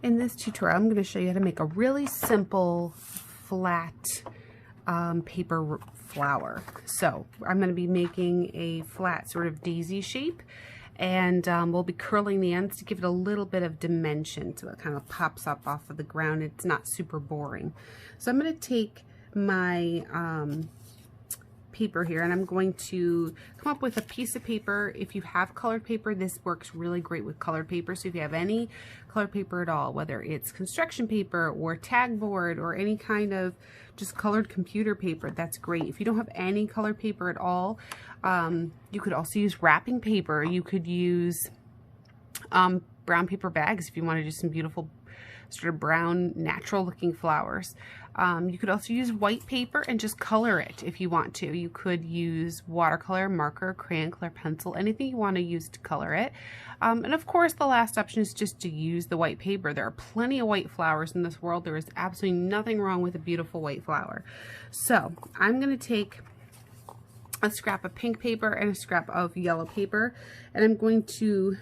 In this tutorial, I'm going to show you how to make a really simple flat paper flower. So I'm going to be making a flat sort of daisy shape, and we'll be curling the ends to give it a little bit of dimension so it kind of pops up off of the ground. It's not super boring. So I'm going to take my paper here, and I'm going to come up with a piece of paper. If you have colored paper, this works really great with colored paper. So if you have any colored paper at all, whether it's construction paper or tag board or any kind of just colored computer paper, that's great. If you don't have any colored paper at all, you could also use wrapping paper. You could use brown paper bags if you want to do some beautiful sort of brown natural looking flowers. You could also use white paper and just color it if you want to. You could use watercolor, marker, crayon color, pencil, anything you want to use to color it. And of course the last option is just to use the white paper. There are plenty of white flowers in this world. There is absolutely nothing wrong with a beautiful white flower. So I'm going to take a scrap of pink paper and a scrap of yellow paper, and I'm going to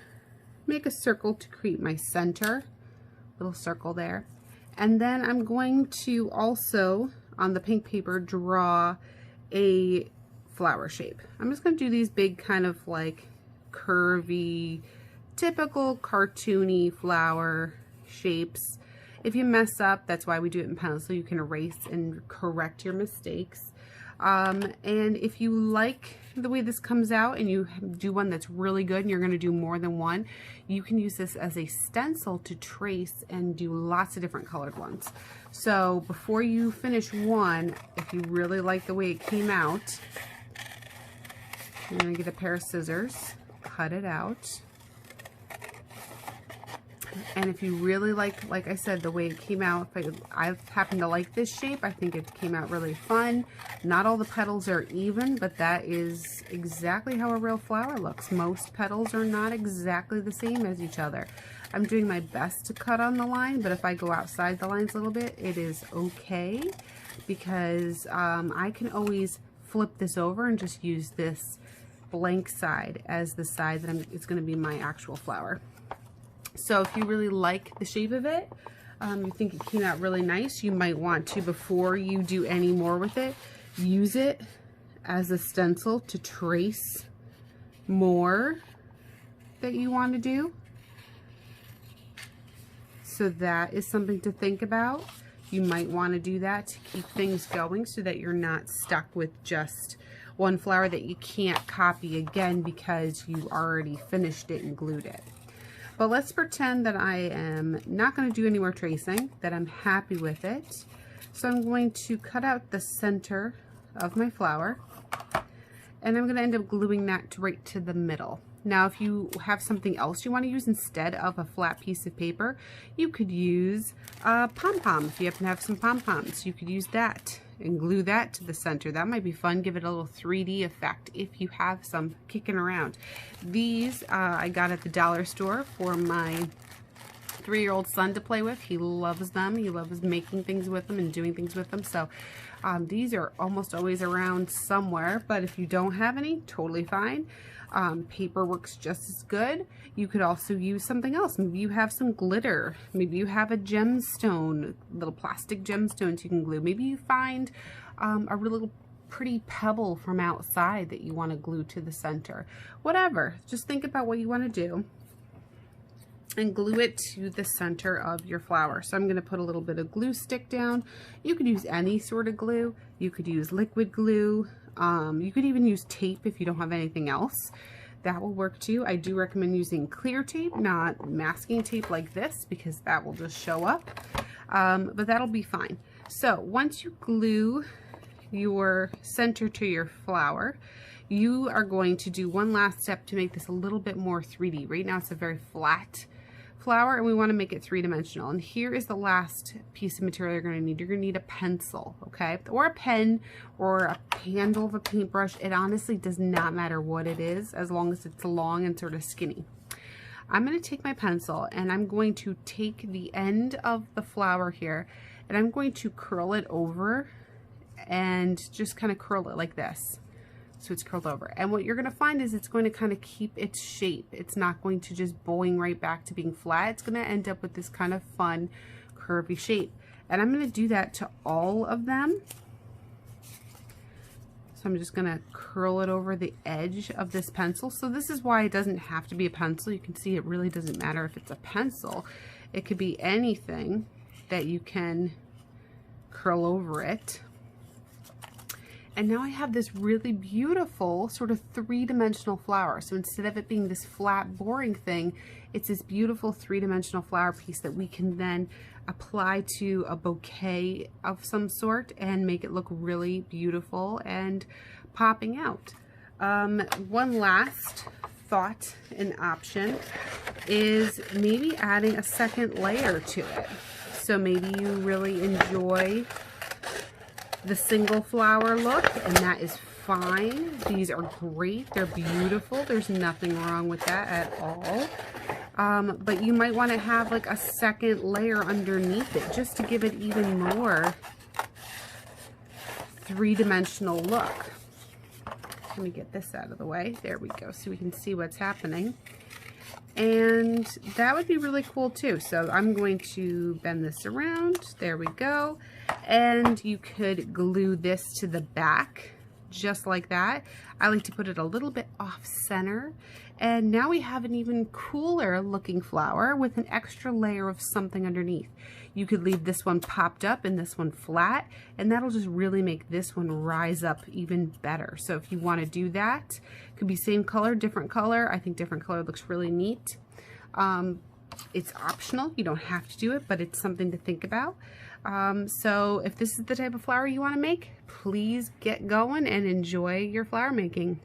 make a circle to create my center. Little circle there, and then I'm going to also on the pink paper draw a flower shape. I'm just going to do these big kind of like curvy, typical cartoony flower shapes. If you mess up, that's why we do it in pencil. You can erase and correct your mistakes. And if you like the way this comes out and you do one that's really good and you're going to do more than one, you can use this as a stencil to trace and do lots of different colored ones. So before you finish one, if you really like the way it came out, I'm going to get a pair of scissors, cut it out. And if you really like I said, the way it came out, I happen to like this shape. I think it came out really fun. Not all the petals are even, but that is exactly how a real flower looks. Most petals are not exactly the same as each other. I'm doing my best to cut on the line, but if I go outside the lines a little bit, it is okay, because I can always flip this over and just use this blank side as the side that it's going to be my actual flower. So if you really like the shape of it, you think it came out really nice, you might want to, before you do any more with it, use it as a stencil to trace more that you want to do. So that is something to think about. You might want to do that to keep things going so that you're not stuck with just one flower that you can't copy again because you already finished it and glued it. But let's pretend that I am not going to do any more tracing, that I'm happy with it. So I'm going to cut out the center of my flower, and I'm going to end up gluing that right to the middle. Now, if you have something else you want to use instead of a flat piece of paper, you could use pom-pom. If you happen to have some pom-poms, you could use that and glue that to the center. That might be fun. Give it a little 3D effect if you have some kicking around. These I got at the dollar store for my 3-year-old son to play with. He loves them. He loves making things with them and doing things with them. So these are almost always around somewhere, but if you don't have any, totally fine. Paper works just as good. You could also use something else. Maybe you have some glitter. Maybe you have a gemstone, little plastic gemstones you can glue. Maybe you find a really pretty pebble from outside that you want to glue to the center. Whatever. Just think about what you want to do and glue it to the center of your flower. So I'm going to put a little bit of glue stick down. You could use any sort of glue. You could use liquid glue. You could even use tape if you don't have anything else. That will work too. I do recommend using clear tape, not masking tape like this, because that will just show up. But that'll be fine. So once you glue your center to your flower, you are going to do one last step to make this a little bit more 3D. Right now it's a very flat flower, and we want to make it 3-dimensional. And here is the last piece of material you're going to need. You're going to need a pencil, okay? Or a pen, or a handle of a paintbrush. It honestly does not matter what it is, as long as it's long and sort of skinny. I'm going to take my pencil, and I'm going to take the end of the flower here, and I'm going to curl it over and just kind of curl it like this. So it's curled over. And what you're going to find is it's going to kind of keep its shape. It's not going to just boing right back to being flat. It's going to end up with this kind of fun curvy shape. And I'm going to do that to all of them. So I'm just going to curl it over the edge of this pencil. So this is why it doesn't have to be a pencil. You can see it really doesn't matter if it's a pencil. It could be anything that you can curl over it. And now I have this really beautiful sort of three-dimensional flower. So instead of it being this flat, boring thing, it's this beautiful three-dimensional flower piece that we can then apply to a bouquet of some sort and make it look really beautiful and popping out. One last thought and option is maybe adding a second layer to it. So maybe you really enjoy the single flower look, and that is fine. These are great. They're beautiful. There's nothing wrong with that at all. But you might want to have like a second layer underneath it just to give it even more three-dimensional look. Let me get this out of the way. There we go, so we can see what's happening. And that would be really cool too. So I'm going to bend this around. There we go. And you could glue this to the back just like that. I like to put it a little bit off center. And now we have an even cooler looking flower with an extra layer of something underneath. You could leave this one popped up and this one flat, and that'll just really make this one rise up even better. So if you want to do that, it could be same color, different color. I think different color looks really neat. It's optional. You don't have to do it, but it's something to think about. So if this is the type of flower you want to make, please get going and enjoy your flower making.